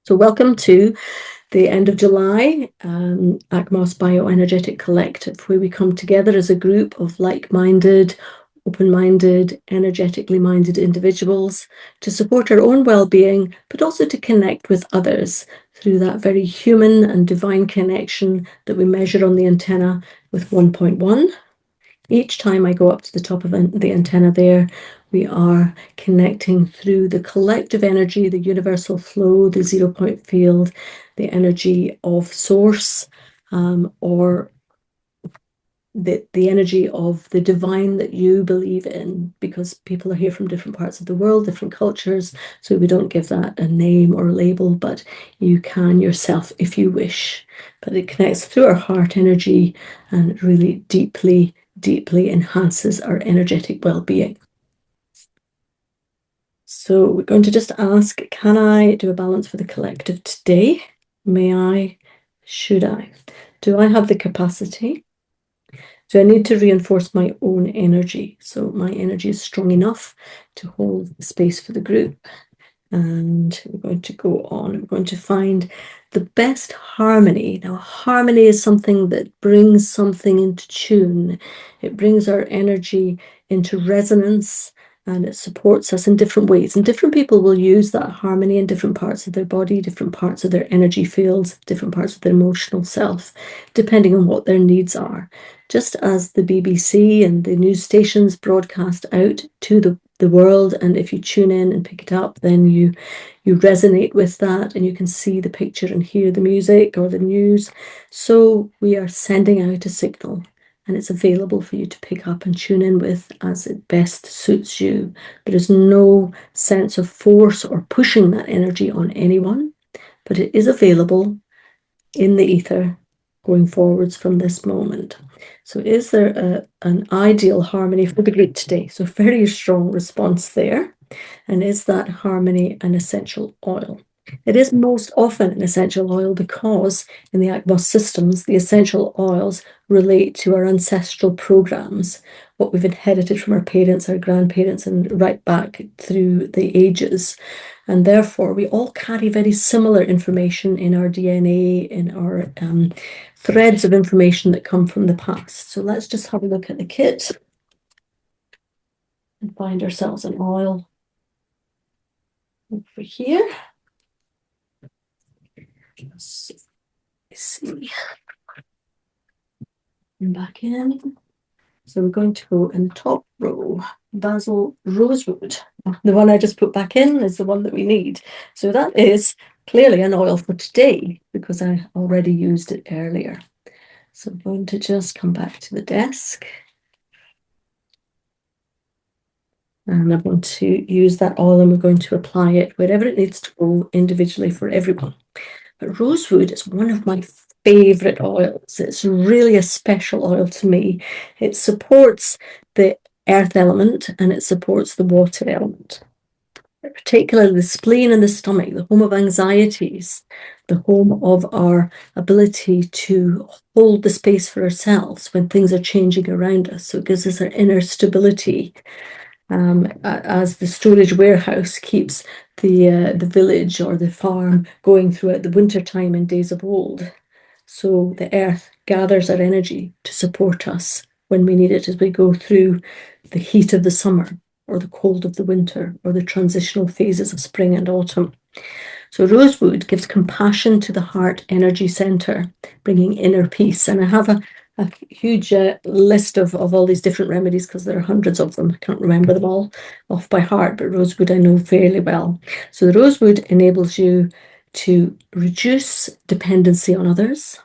So welcome to the end of July, ACMOS Bioenergetic Collective, where we come together as a group of like-minded, open-minded, energetically minded individuals to support our own well-being, but also to connect with others through that very human and divine connection that we measure on the antenna with 1.1. Each time I go up to the top of the antenna there, we are connecting through the collective energy, the universal flow, the 0 point field, the energy of source, or the energy of the divine that you believe in, because people are here from different parts of the world, different cultures, so we don't give that a name or label, but you can yourself if you wish. But it connects through our heart energy and really deeply enhances our energetic well-being. So we're going to just ask, can I do a balance for the collective today? May I? Should I? Do I have the capacity? Do I need to reinforce my own energy? So my energy is strong enough to hold space for the group. And we're going to go on. We're going to find the best harmony. Now, harmony is something that brings something into tune. It brings our energy into resonance, and it supports us in different ways. And different people will use that harmony in different parts of their body, different parts of their energy fields, different parts of their emotional self, depending on what their needs are. Just as the BBC and the news stations broadcast out to the world, and if you tune in and pick it up, then you resonate with that, and you can see the picture and hear the music or the news. So we are sending out a signal, and it's available for you to pick up and tune in with as it best suits you. There is no sense of force or pushing that energy on anyone, but it is available in the ether going forwards from this moment. So is there an ideal harmony for the group today? So very strong response there. And is that harmony an essential oil? It is most often an essential oil because in the ACMOS systems, the essential oils relate to our ancestral programs, what we've inherited from our parents, our grandparents, and right back through the ages. And therefore, we all carry very similar information in our DNA, in our threads of information that come from the past. So let's just have a look at the kit and find ourselves an oil over here. Let's see. And back in. So we're going to go in the top row, basil rosewood. The one I just put back in is the one that we need. So that is clearly an oil for today because I already used it earlier. So I'm going to just come back to the desk. And I'm going to use that oil and we're going to apply it wherever it needs to go individually for everyone. But rosewood is one of my favorite oils. It's really a special oil to me. It supports the earth element and it supports the water element, particularly the spleen and the stomach, the home of anxieties, the home of our ability to hold the space for ourselves when things are changing around us. So it gives us our inner stability. As the storage warehouse keeps the village or the farm going throughout the winter time in days of old. So the earth gathers our energy to support us when we need it as we go through the heat of the summer or the cold of the winter or the transitional phases of spring and autumn. So rosewood gives compassion to the heart energy center, bringing inner peace. And I have a huge list of all these different remedies because there are hundreds of them. I can't remember them all off by heart, but rosewood I know fairly well. So the rosewood enables you to reduce dependency on others,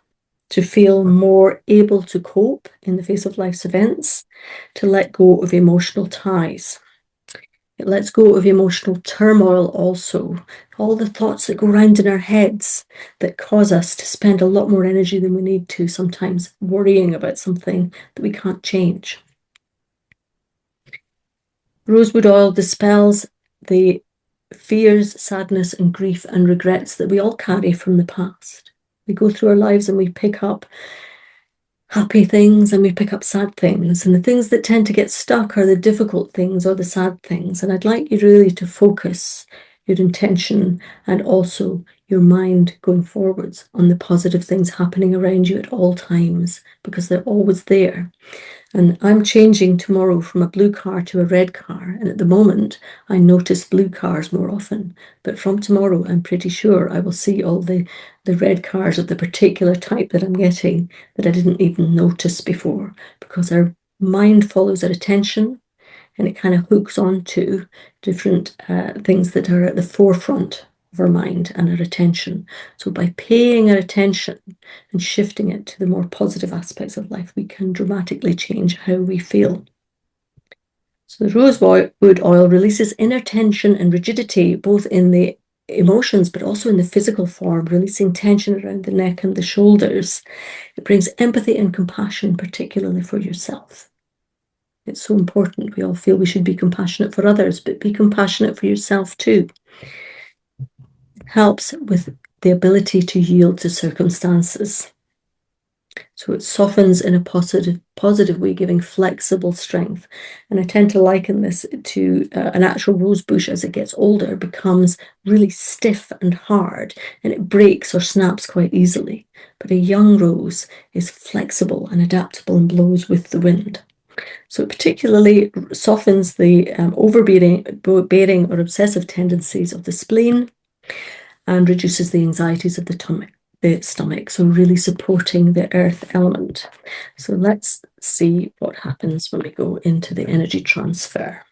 to feel more able to cope in the face of life's events, to let go of emotional ties. It lets go of emotional turmoil also, all the thoughts that go around in our heads that cause us to spend a lot more energy than we need to, sometimes worrying about something that we can't change. Rosewood oil dispels the fears, sadness, and grief and regrets that we all carry from the past. We go through our lives and we pick up happy things and we pick up sad things, and the things that tend to get stuck are the difficult things or the sad things. And I'd like you really to focus your intention, and also your mind going forwards on the positive things happening around you at all times, because they're always there. And I'm changing tomorrow from a blue car to a red car. And at the moment, I notice blue cars more often. But from tomorrow, I'm pretty sure I will see all the red cars of the particular type that I'm getting that I didn't even notice before, because our mind follows our attention, and it kind of hooks onto different things that are at the forefront of our mind and our attention. So by paying our attention and shifting it to the more positive aspects of life, we can dramatically change how we feel. So the rosewood oil releases inner tension and rigidity, both in the emotions, but also in the physical form, releasing tension around the neck and the shoulders. It brings empathy and compassion, particularly for yourself. It's so important. We all feel we should be compassionate for others, but be compassionate for yourself too. It helps with the ability to yield to circumstances. So it softens in a positive way, giving flexible strength. And I tend to liken this to an actual rose bush as it gets older, becomes really stiff and hard, and it breaks or snaps quite easily. But a young rose is flexible and adaptable and blows with the wind. So it particularly softens the overbearing or obsessive tendencies of the spleen and reduces the anxieties of the stomach, so really supporting the earth element. So let's see what happens when we go into the energy transfer.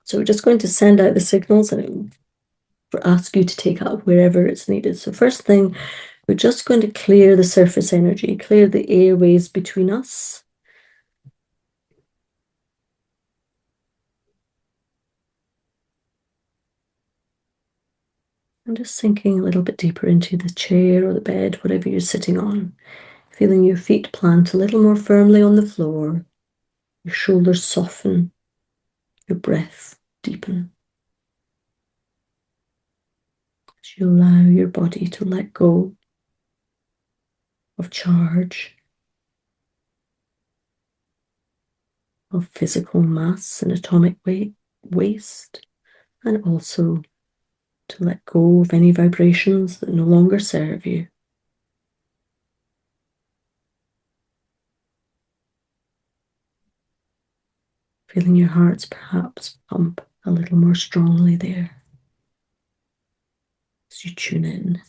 So we're just going to send out the signals and ask you to take up wherever it's needed. So first thing, we're just going to clear the surface energy, clear the airways between us. And just sinking a little bit deeper into the chair or the bed, whatever you're sitting on. Feeling your feet plant a little more firmly on the floor, your shoulders soften, your breath deepen. As you allow your body to let go of charge, of physical mass and atomic waste, and also to let go of any vibrations that no longer serve you. Feeling your hearts perhaps pump a little more strongly there as you tune in.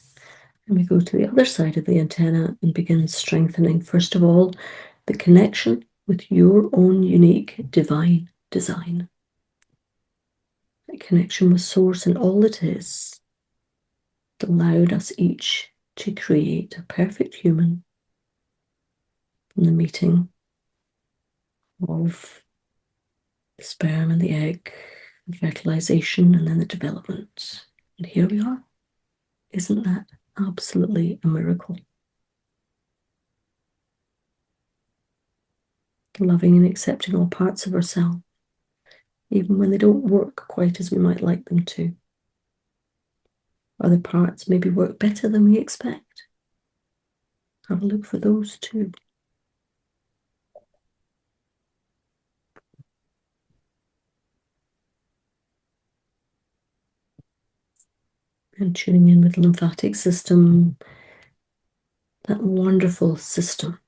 And we go to the other side of the antenna and begin strengthening, first of all, the connection with your own unique divine design. A connection with Source and all it is that allowed us each to create a perfect human from the meeting of the sperm and the egg, the fertilization, and then the development. And here we are. Isn't that absolutely a miracle? Loving and accepting all parts of ourselves, even when they don't work quite as we might like them to. Other parts maybe work better than we expect. Have a look for those too. And tuning in with the lymphatic system, that wonderful system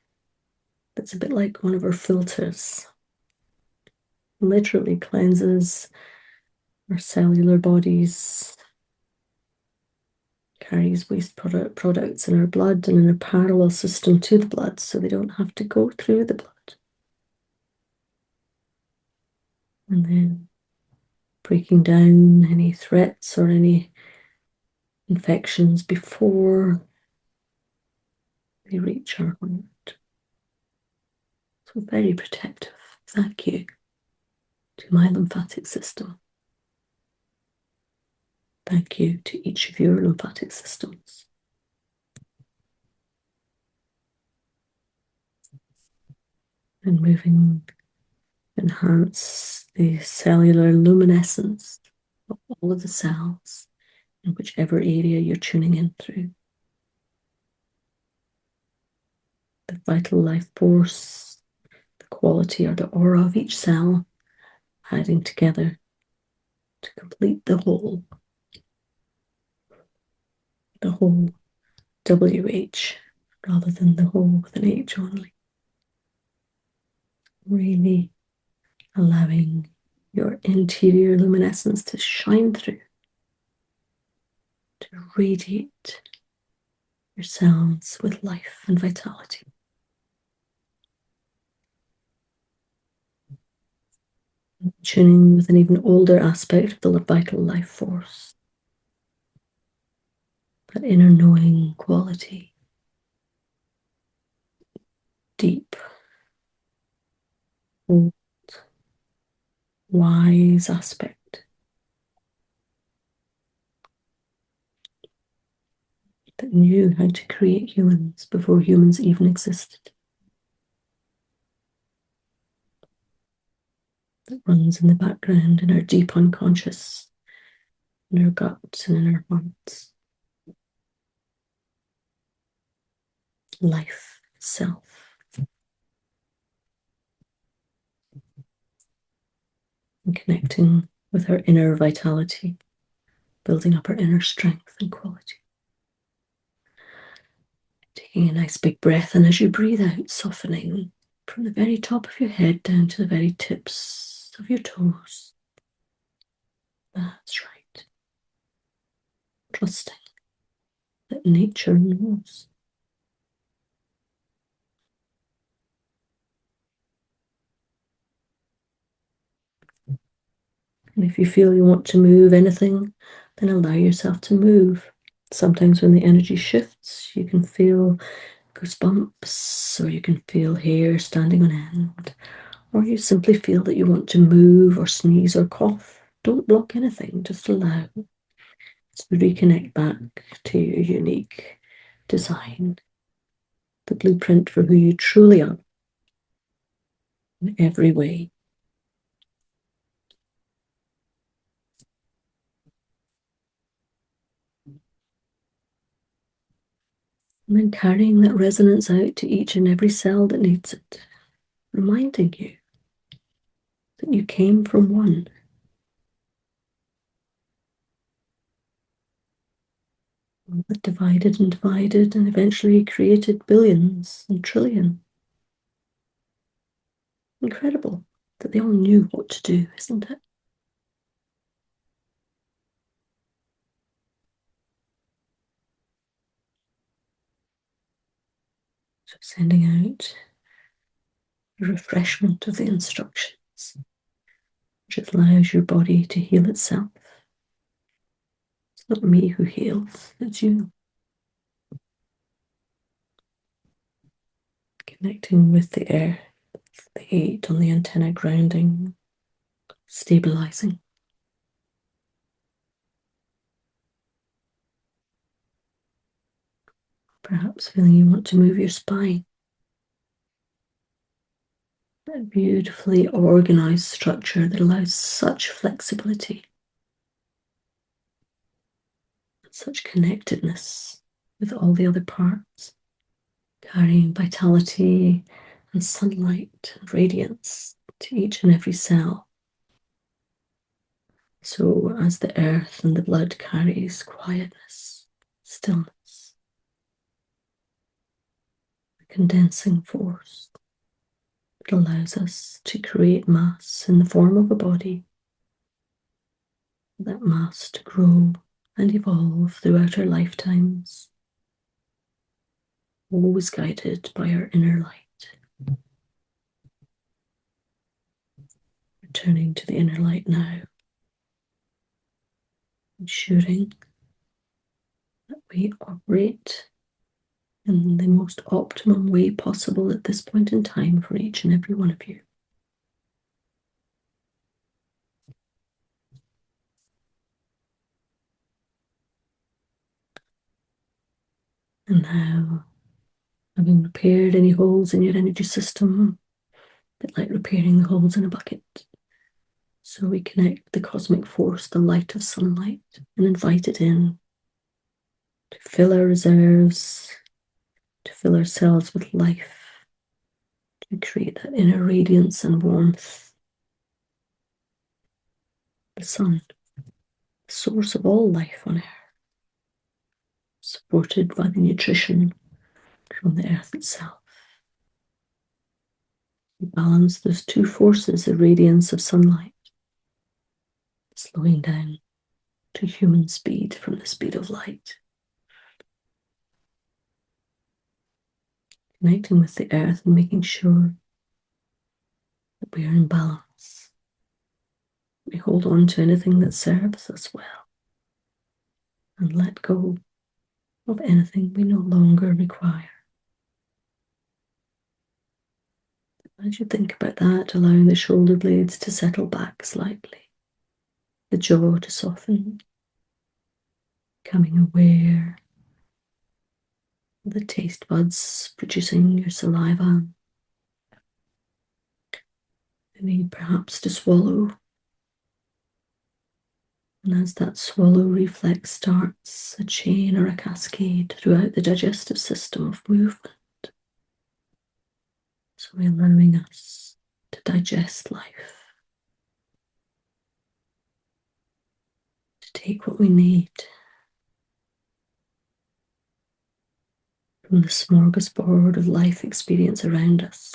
that's a bit like one of our filters. Literally cleanses our cellular bodies, carries waste products in our blood and in a parallel system to the blood, so they don't have to go through the blood. And then breaking down any threats or any infections before they reach our heart. So very protective. Thank you to my lymphatic system. Thank you to each of your lymphatic systems. And moving, enhance the cellular luminescence of all of the cells in whichever area you're tuning in through. The vital life force, the quality or the aura of each cell, adding together to complete the whole whole, WH, rather than the whole with an H only. Really allowing your interior luminescence to shine through, to radiate your cells with life and vitality. Tuning with an even older aspect of the vital life force, that inner knowing quality, deep, old, wise aspect that knew how to create humans before humans even existed, that runs in the background in our deep unconscious, in our guts and in our hearts. Life itself. And connecting with our inner vitality, building up our inner strength and quality. Taking a nice big breath, and as you breathe out, softening from the very top of your head down to the very tips of your toes. That's right. Trusting that nature knows. And if you feel you want to move anything, then allow yourself to move. Sometimes when the energy shifts, you can feel goosebumps, or you can feel hair standing on end, or you simply feel that you want to move or sneeze or cough. Don't block anything, just allow to reconnect back to your unique design, the blueprint for who you truly are in every way. And then carrying that resonance out to each and every cell that needs it, reminding you that you came from one. That divided and eventually created billions and trillions. Incredible that they all knew what to do, isn't it? So sending out a refreshment of the instructions, which allows your body to heal itself. It's not me who heals, it's you. Connecting with the air, the 8 on the antenna grounding, stabilizing. Perhaps feeling you want to move your spine. That beautifully organized structure that allows such flexibility, such connectedness with all the other parts, carrying vitality and sunlight and radiance to each and every cell. So as the earth and the blood carries quietness, stillness, a condensing force that allows us to create mass in the form of a body, that mass to grow and evolve throughout our lifetimes, always guided by our inner light. Returning to the inner light now, ensuring that we operate in the most optimum way possible at this point in time for each and every one of you. And now, having repaired any holes in your energy system, a bit like repairing the holes in a bucket. So we connect the cosmic force, the light of sunlight, and invite it in to fill our reserves, to fill ourselves with life, to create that inner radiance and warmth. The sun, the source of all life on earth, supported by the nutrition from the earth itself. We balance those two forces, the radiance of sunlight, slowing down to human speed from the speed of light. Connecting with the earth and making sure that we are in balance. We hold on to anything that serves us well and let go of anything we no longer require. As you think about that, allowing the shoulder blades to settle back slightly, the jaw to soften, becoming aware of the taste buds producing your saliva, the need perhaps to swallow. And as that swallow reflex starts, a chain or a cascade throughout the digestive system of movement. So we're allowing us to digest life, to take what we need from the smorgasbord of life experience around us,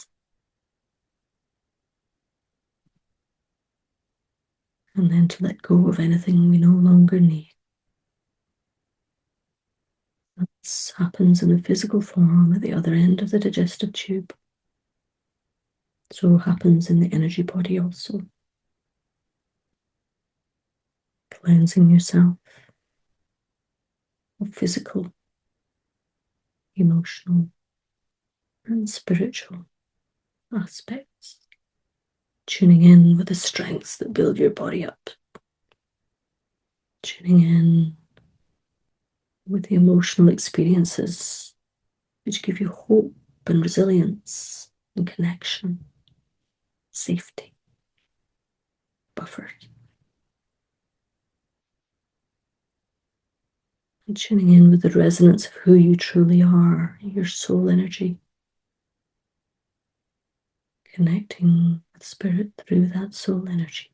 and then to let go of anything we no longer need. This happens in the physical form at the other end of the digestive tube. So happens in the energy body also. Cleansing yourself of physical, emotional, and spiritual aspects. Tuning in with the strengths that build your body up. Tuning in with the emotional experiences which give you hope and resilience and connection, safety, buffered. And tuning in with the resonance of who you truly are, your soul energy. Connecting with spirit through that soul energy.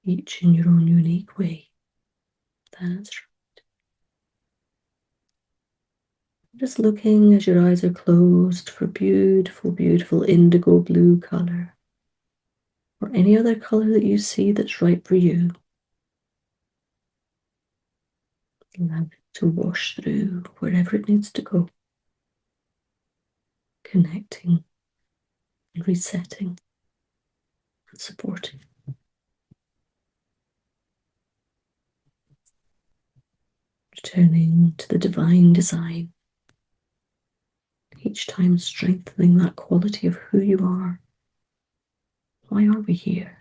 Each in your own unique way. That's right. Just looking as your eyes are closed for beautiful, beautiful indigo blue color. Or any other color that you see that's right for you. Allow it to wash through wherever it needs to go. Connecting and resetting and supporting. Returning to the divine design. Each time strengthening that quality of who you are. Why are we here?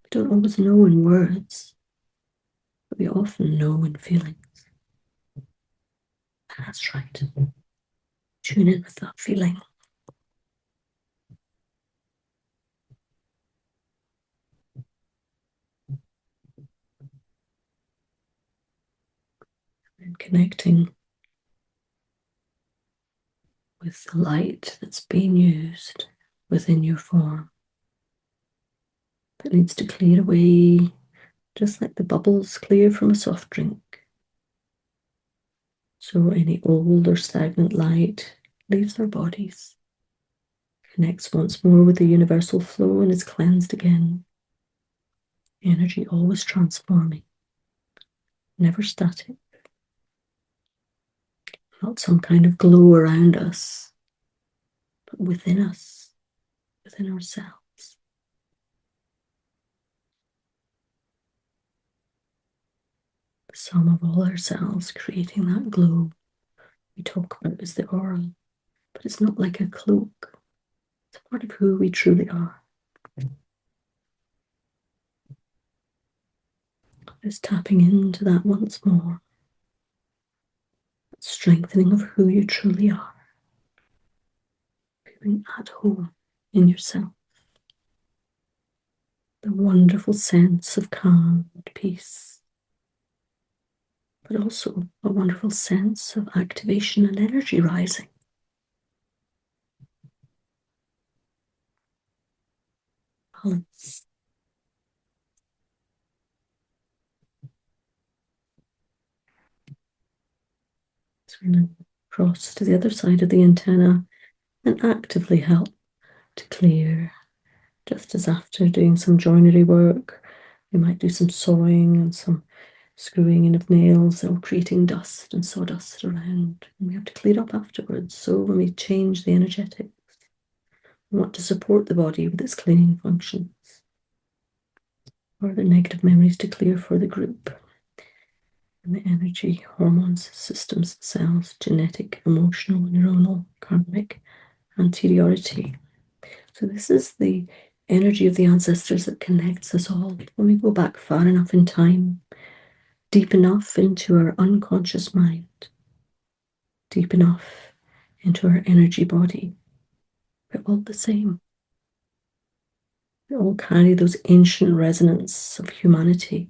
We don't always know in words, but we often know in feelings. That's right. Tune in with that feeling. And connecting with the light that's being used within your form. That needs to clear away, just like the bubbles clear from a soft drink. So any old or stagnant light leaves our bodies, connects once more with the universal flow and is cleansed again. Energy always transforming, never static. Not some kind of glow around us, but within us, within ourselves. The sum of all our cells creating that glow we talk about is the aura, but it's not like a cloak. It's a part of who we truly are. Just tapping into that once more. Strengthening of who you truly are. Feeling at home in yourself. The wonderful sense of calm and peace. But also a wonderful sense of activation and energy rising. Balance. And then cross to the other side of the antenna and actively help to clear. Just as after doing some joinery work, we might do some sawing and some screwing in of nails, or creating dust and sawdust around. And we have to clear up afterwards. So when we change the energetics, we want to support the body with its cleaning functions, or the negative memories to clear for the group. And the energy, hormones, systems, cells, genetic, emotional, neuronal, karmic, anteriority. So this is the energy of the ancestors that connects us all. When we go back far enough in time, deep enough into our unconscious mind, deep enough into our energy body, we're all the same. We all carry those ancient resonances of humanity.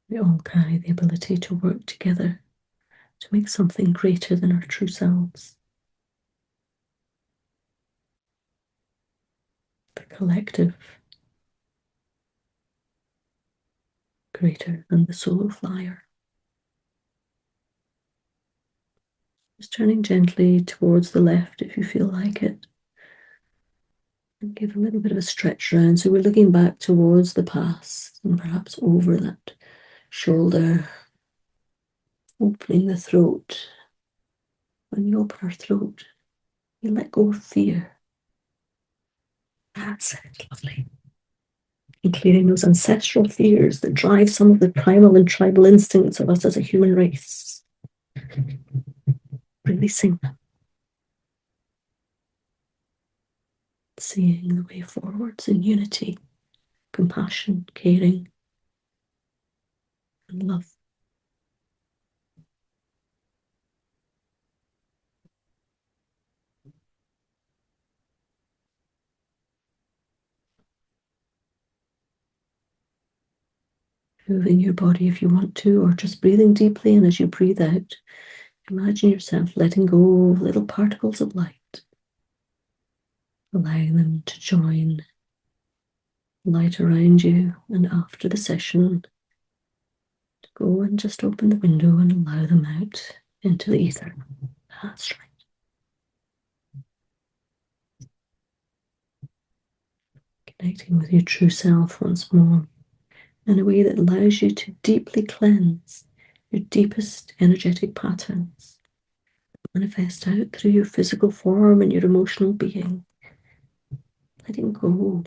We all carry the ability to work together to make something greater than our true selves. The collective, greater than the solo flyer. Just turning gently towards the left if you feel like it. And give a little bit of a stretch around. So we're looking back towards the past and perhaps over that shoulder, opening the throat. When we open our throat, we let go of fear. That's it, lovely. And clearing those ancestral fears that drive some of the primal and tribal instincts of us as a human race. Releasing them. Seeing the way forwards in unity, compassion, caring, and love. Moving your body if you want to, or just breathing deeply, and as you breathe out, imagine yourself letting go of little particles of light, allowing them to join light around you. And after the session, to go and just open the window and allow them out into the ether. That's right. Connecting with your true self once more in a way that allows you to deeply cleanse your deepest energetic patterns, manifest out through your physical form and your emotional being. Letting go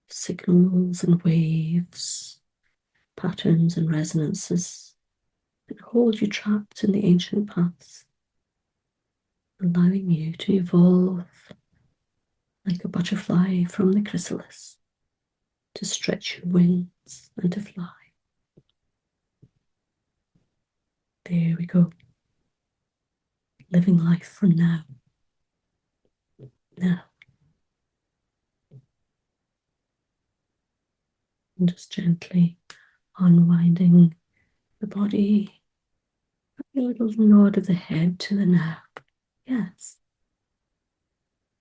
signals and waves, patterns and resonances that hold you trapped in the ancient past, allowing you to evolve like a butterfly from the chrysalis, to stretch your wings and to fly. There we go. Living life for now. Now. And just gently unwinding the body. A little nod of the head to the now. Yes.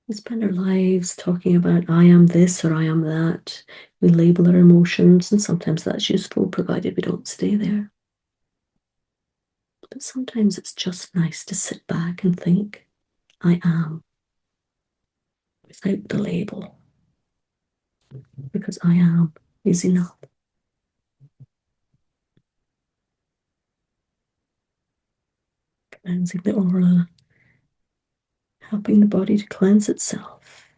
We spend our lives talking about I am this or I am that. We label our emotions, and sometimes that's useful, provided we don't stay there. But sometimes it's just nice to sit back and think, I am, without the label, because I am is enough. Cleansing the aura, helping the body to cleanse itself.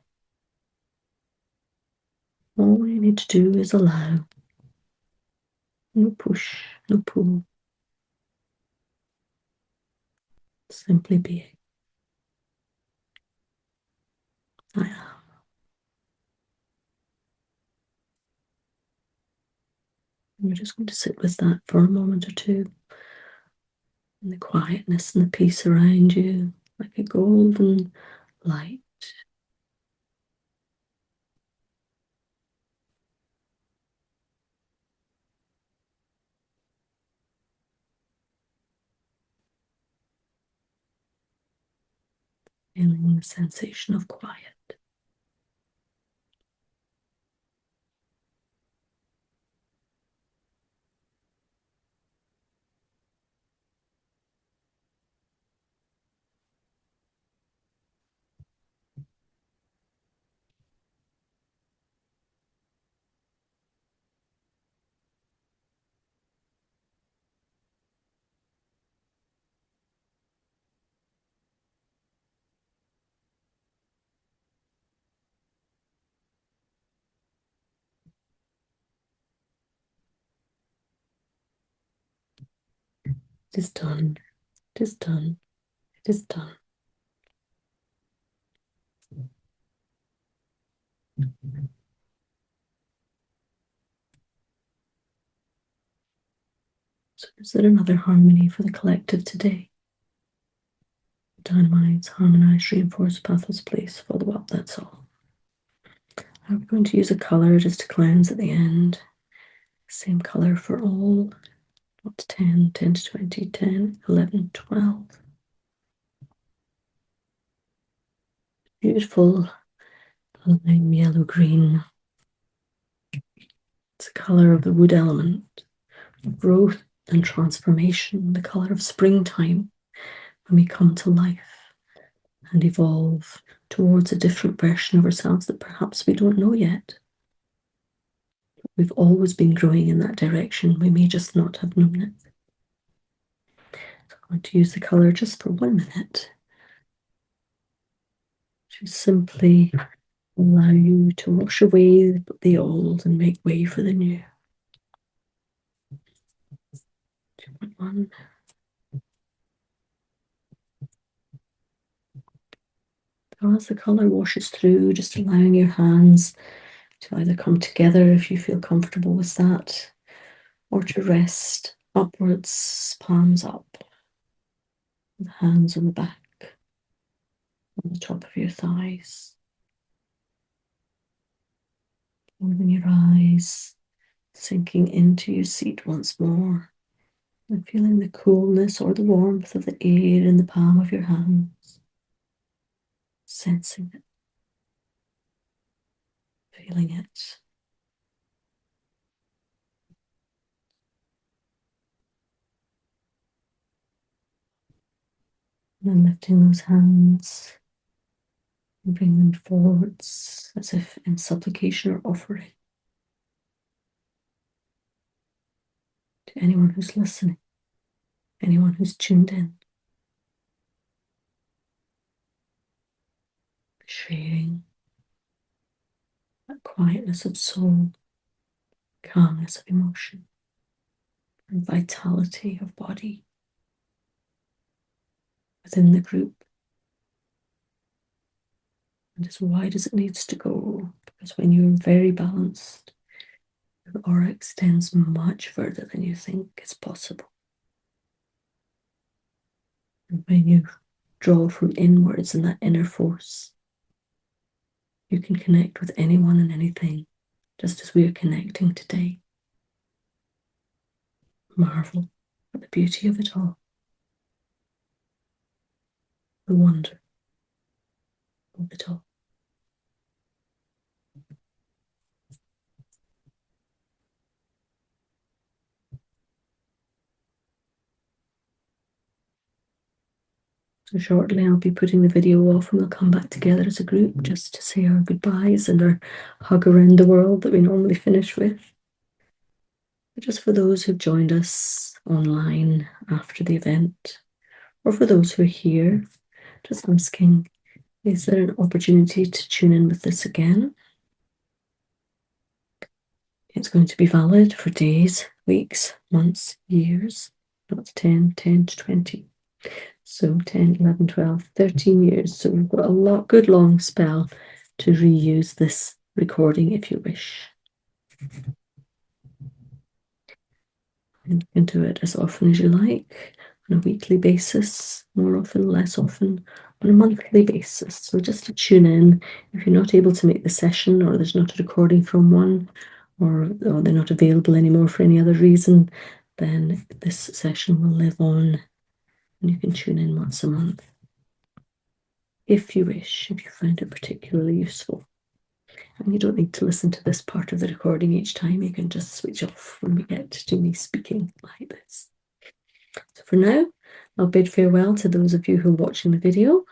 All we need to do is allow. No push, no pull. Simply being. I am. And we're just going to sit with that for a moment or two. And the quietness and the peace around you, like a golden light. Feeling the sensation of quiet. It is done. It is done. It is done. So is there another harmony for the collective today? Dynamites, harmonize, reinforce, pathos, place, follow up, that's all. I'm going to use a color just to cleanse at the end. Same color for all. Not 10, 10 to 20, 10, 11, 12. Beautiful lime yellow green. It's the color of the wood element, of growth and transformation, the color of springtime when we come to life and evolve towards a different version of ourselves that perhaps we don't know yet. We've always been growing in that direction. We may just not have known it. So I'm going to use the color just for 1 minute to simply allow you to wash away the old and make way for the new. 2.1. As the color washes through, just allowing your hands to either come together if you feel comfortable with that, or to rest upwards, palms up, with hands on the back, on the top of your thighs. Open your eyes, sinking into your seat once more, and feeling the coolness or the warmth of the air in the palm of your hands, sensing it, feeling it. And then lifting those hands and bring them forwards as if in supplication or offering to anyone who's listening, anyone who's tuned in, sharing that quietness of soul, calmness of emotion, and vitality of body within the group, and as wide as it needs to go, because when you're very balanced, your aura extends much further than you think is possible. And when you draw from inwards in that inner force, you can connect with anyone and anything, just as we are connecting today. Marvel at the beauty of it all, the wonder of it all. So shortly I'll be putting the video off and we'll come back together as a group just to say our goodbyes and our hug around the world that we normally finish with. But just for those who've joined us online after the event, or for those who are here, just asking, is there an opportunity to tune in with this again? It's going to be valid for days, weeks, months, years, not 10, 10 to 20. So 10, 11, 12, 13 years. So we've got a good long spell to reuse this recording if you wish. And you can do it as often as you like, on a weekly basis, more often, less often, on a monthly basis. So just to tune in, if you're not able to make the session, or there's not a recording from one, or they're not available anymore for any other reason, then this session will live on and you can tune in once a month if you wish, if you find it particularly useful. And you don't need to listen to this part of the recording each time. You can just switch off when we get to me speaking like this. So for now, I'll bid farewell to those of you who are watching the video.